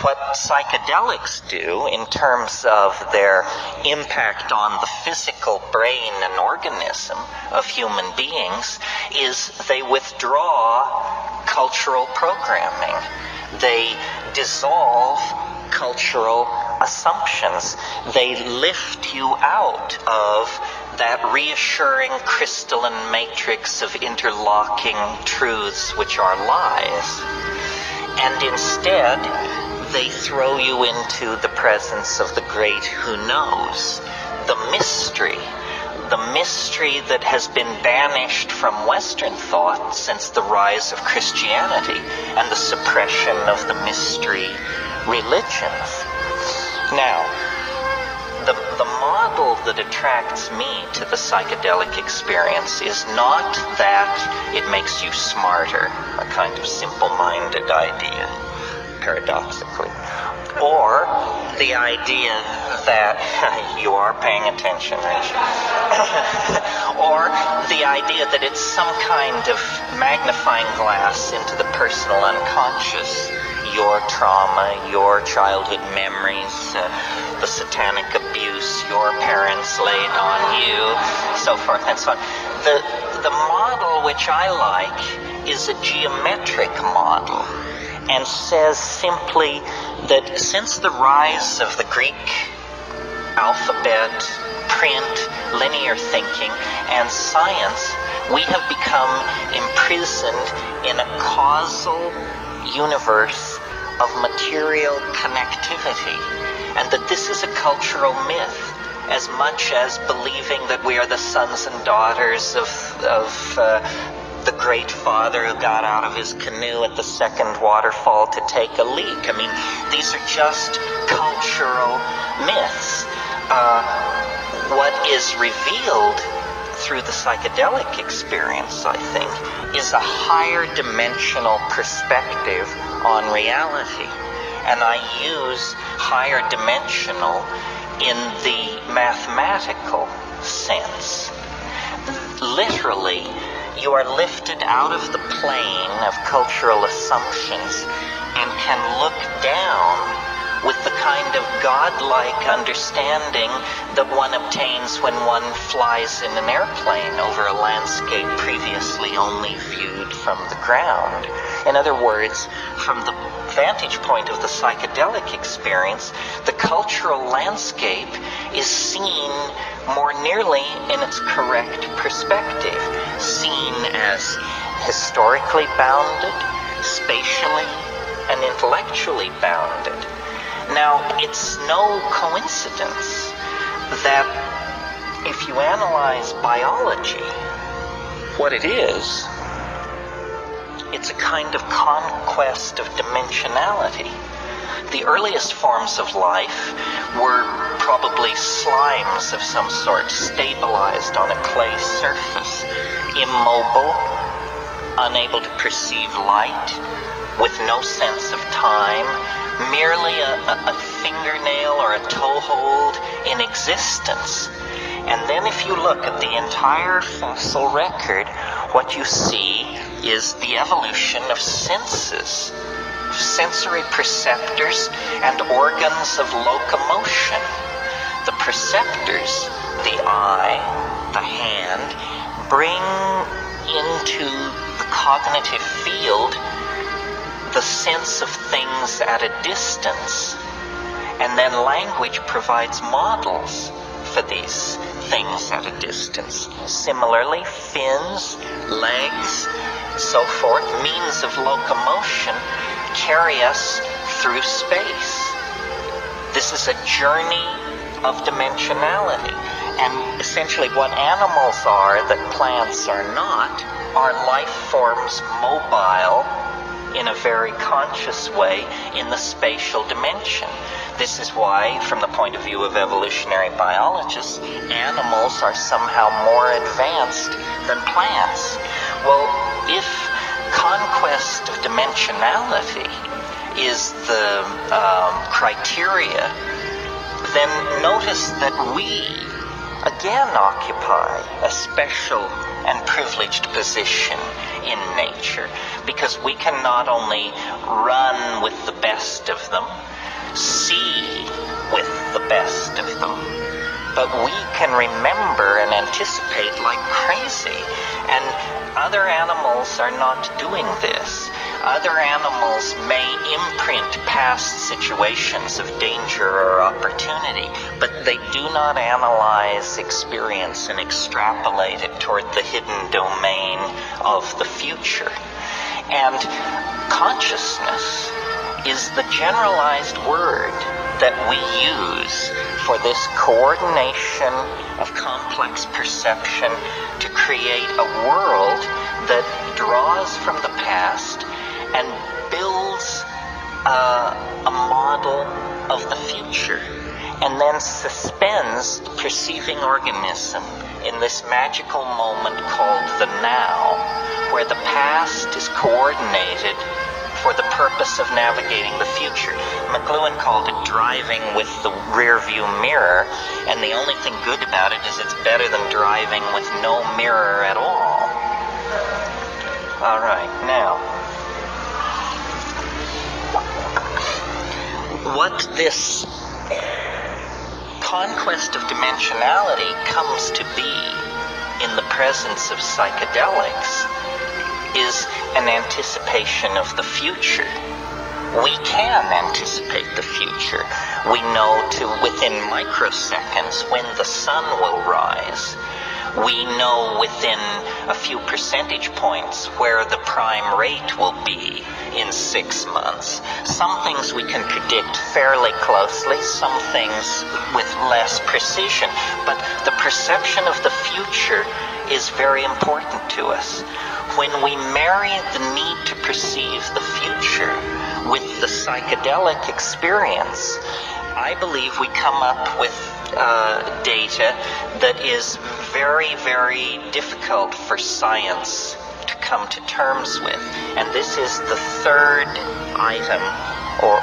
what psychedelics do in terms of their impact on the physical brain and organism of human beings is they withdraw cultural programming. They dissolve cultural assumptions. They lift you out of that reassuring crystalline matrix of interlocking truths which are lies. And instead, they throw you into the presence of the great who knows, the mystery that has been banished from Western thought since the rise of Christianity and the suppression of the mystery religions. Now, the model that attracts me to the psychedelic experience is not that it makes you smarter, a kind of simple-minded idea, paradoxically, or the idea that you are paying attention, aren't you? Or the idea that it's some kind of magnifying glass into the personal unconscious, your trauma, your childhood memories, the satanic abuse your parents laid on you, so forth and so on. The model which I like is a geometric model, and says simply that since the rise of the Greek alphabet, print, linear thinking, and science, we have become imprisoned in a causal universe of material connectivity, and that this is a cultural myth as much as believing that we are the sons and daughters of the great father who got out of his canoe at the second waterfall to take a leak. I mean, these are just cultural myths. What is revealed through the psychedelic experience, I think, is a higher dimensional perspective on reality. And I use higher dimensional in the mathematical sense. Literally, you are lifted out of the plane of cultural assumptions and can look down with the kind of godlike understanding that one obtains when one flies in an airplane over a landscape previously only viewed from the ground. In other words, from the vantage point of the psychedelic experience, the cultural landscape is seen more nearly in its correct perspective, seen as historically bounded, spatially and intellectually bounded. Now, it's no coincidence that if you analyze biology, what it is, it's a kind of conquest of dimensionality. The earliest forms of life were probably slimes of some sort, stabilized on a clay surface, immobile, unable to perceive light, with no sense of time, merely a fingernail or a toehold in existence. And then if you look at the entire fossil record, what you see is the evolution of senses, sensory perceptors and organs of locomotion. The perceptors, the eye, the hand, bring into the cognitive field the sense of things at a distance, and then language provides models for these things at a distance. Similarly, fins, legs, so forth, means of locomotion carry us through space. This is a journey of dimensionality, and essentially what animals are that plants are not are life forms mobile in a very conscious way in the spatial dimension. This is why, from the point of view of evolutionary biologists, animals are somehow more advanced than plants. Well, if conquest of dimensionality is the criteria, then notice that we again occupy a special and privileged position in nature, because we can not only run with the best of them, see with the best of them, but we can remember and anticipate like crazy. And other animals are not doing this. Other animals may imprint past situations of danger or opportunity, but they do not analyze experience and extrapolate it toward the hidden domain of the future. And consciousness is the generalized word that we use for this coordination of complex perception to create a world that draws from the past and builds a model of the future, and then suspends the perceiving organism in this magical moment called the now, where the past is coordinated for the purpose of navigating the future. McLuhan called it driving with the rear view mirror, and the only thing good about it is it's better than driving with no mirror at all. All right, now, what this conquest of dimensionality comes to be in the presence of psychedelics is an anticipation of the future. We can anticipate the future. We know within microseconds when the sun will rise. We know within a few percentage points where the prime rate will be in 6 months. Some things we can predict fairly closely, some things with less precision, but the perception of the future is very important to us. When we marry the need to perceive the future with the psychedelic experience, I believe we come up with data that is very, very difficult for science to come to terms with. And this is the third item, or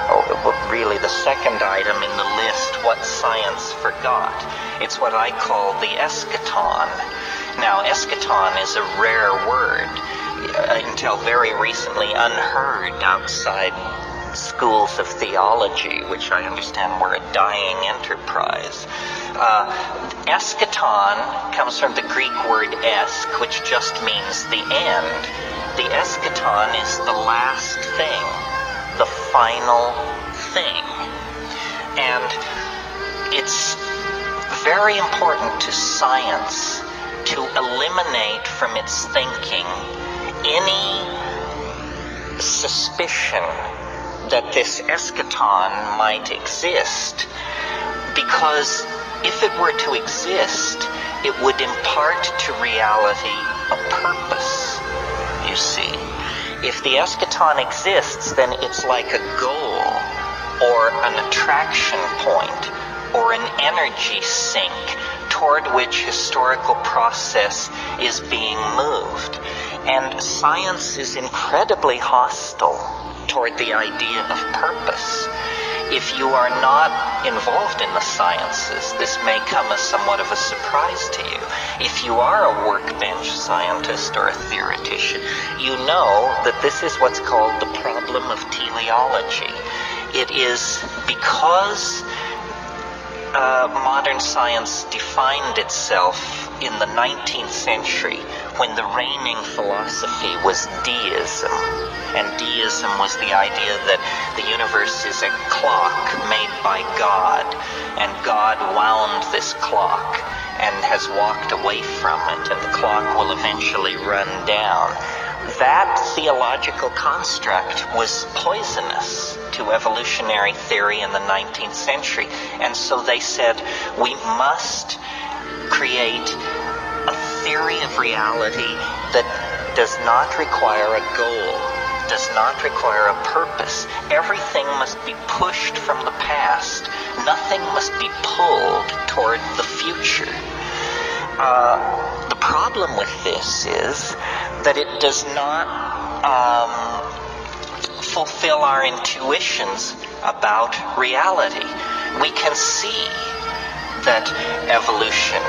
really the second item in the list, what science forgot. It's what I call the eschaton. Now, eschaton is a rare word, until very recently unheard outside schools of theology, which I understand were a dying enterprise. Eschaton comes from the Greek word esk, which just means the end. The eschaton is the last thing, the final thing. And it's very important to science to eliminate from its thinking any suspicion that this eschaton might exist, because if it were to exist, it would impart to reality a purpose, you see. If the eschaton exists, then it's like a goal, or an attraction point, or an energy sink toward which historical process is being moved. And science is incredibly hostile toward the idea of purpose. If you are not involved in the sciences, this may come as somewhat of a surprise to you. If you are a workbench scientist or a theoretician, you know that this is what's called the problem of teleology. It is because modern science defined itself in the 19th century when the reigning philosophy was deism. And deism was the idea that the universe is a clock made by God, and God wound this clock and has walked away from it, and the clock will eventually run down. That theological construct was poisonous to evolutionary theory in the 19th century. And so they said, we must create a theory of reality that does not require a goal, does not require a purpose. Everything must be pushed from the past. Nothing must be pulled toward the future. The problem with this is that it does not fulfill our intuitions about reality. We can see that evolution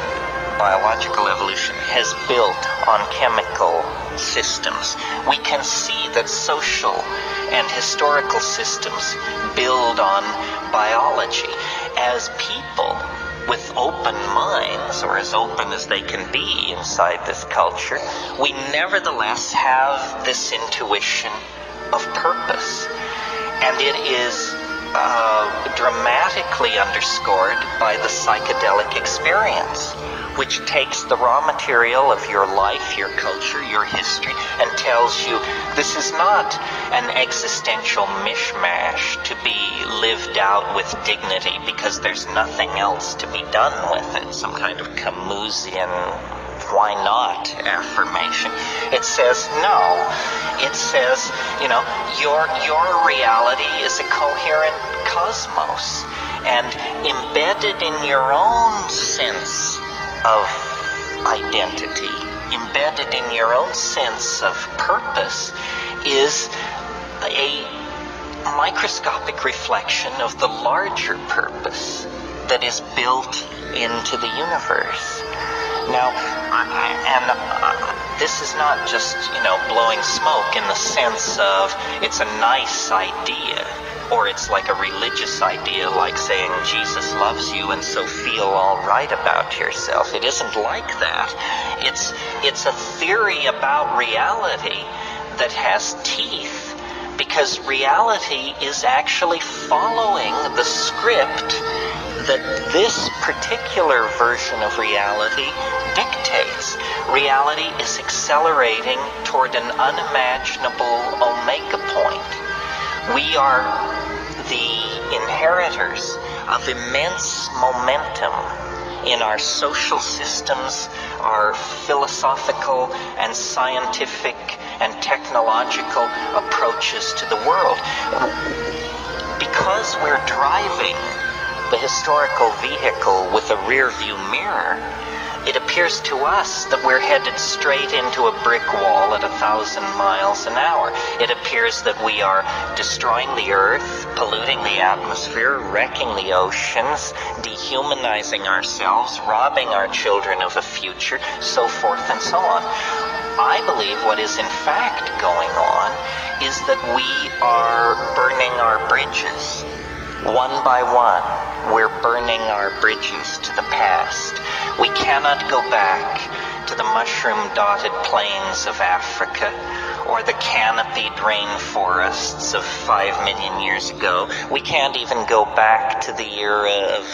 biological evolution has built on chemical systems. We can see that social and historical systems build on biology. As people with open minds, or as open as they can be inside this culture, we nevertheless have this intuition of purpose. And it is dramatically underscored by the psychedelic experience, which takes the raw material of your life, your culture, your history, and tells you this is not an existential mishmash to be lived out with dignity because there's nothing else to be done with it, some kind of Camusian why not affirmation. It says no. It says, your reality is a coherent cosmos, and embedded in your own sense of identity, embedded in your own sense of purpose, is a microscopic reflection of the larger purpose that is built into the universe. Now, this is not just, blowing smoke in the sense of it's a nice idea, or it's like a religious idea, like saying Jesus loves you and so feel all right about yourself. It isn't like that. It's a theory about reality that has teeth, because reality is actually following the script that this particular version of reality dictates. Reality is accelerating toward an unimaginable omega point. We are the inheritors of immense momentum in our social systems, our philosophical and scientific and technological approaches to the world. Because we're driving the historical vehicle with a rear view mirror, it appears to us that we're headed straight into a brick wall at 1,000 miles an hour. It appears that we are destroying the earth, polluting the atmosphere, wrecking the oceans, dehumanizing ourselves, robbing our children of a future, so forth and so on. I believe what is in fact going on is that we are burning our bridges. One by one, we're burning our bridges to the past. We cannot go back to the mushroom-dotted plains of Africa or the canopied rainforests of 5 million years ago. We can't even go back to the era of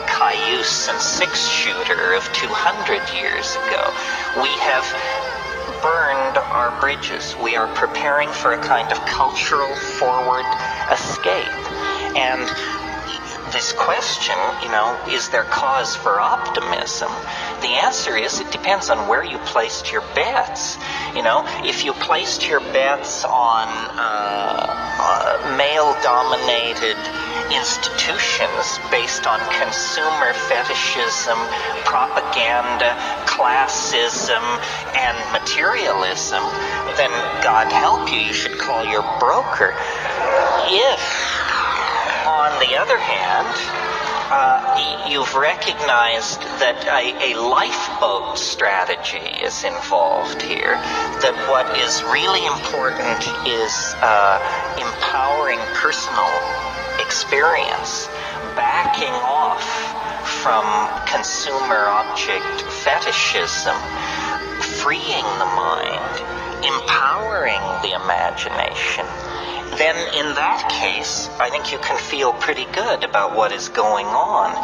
cayuse and six-shooter of 200 years ago. We have burned our bridges. We are preparing for a kind of cultural forward escape. And this question, is there cause for optimism? The answer is it depends on where you placed your bets. If you placed your bets on male-dominated institutions based on consumer fetishism, propaganda, classism, and materialism, then God help you, you should call your broker. If, on the other hand, you've recognized that a lifeboat strategy is involved here, that what is really important is empowering personal experience, backing off from consumer object fetishism, freeing the mind, empowering the imagination, then in that case, I think you can feel pretty good about what is going on.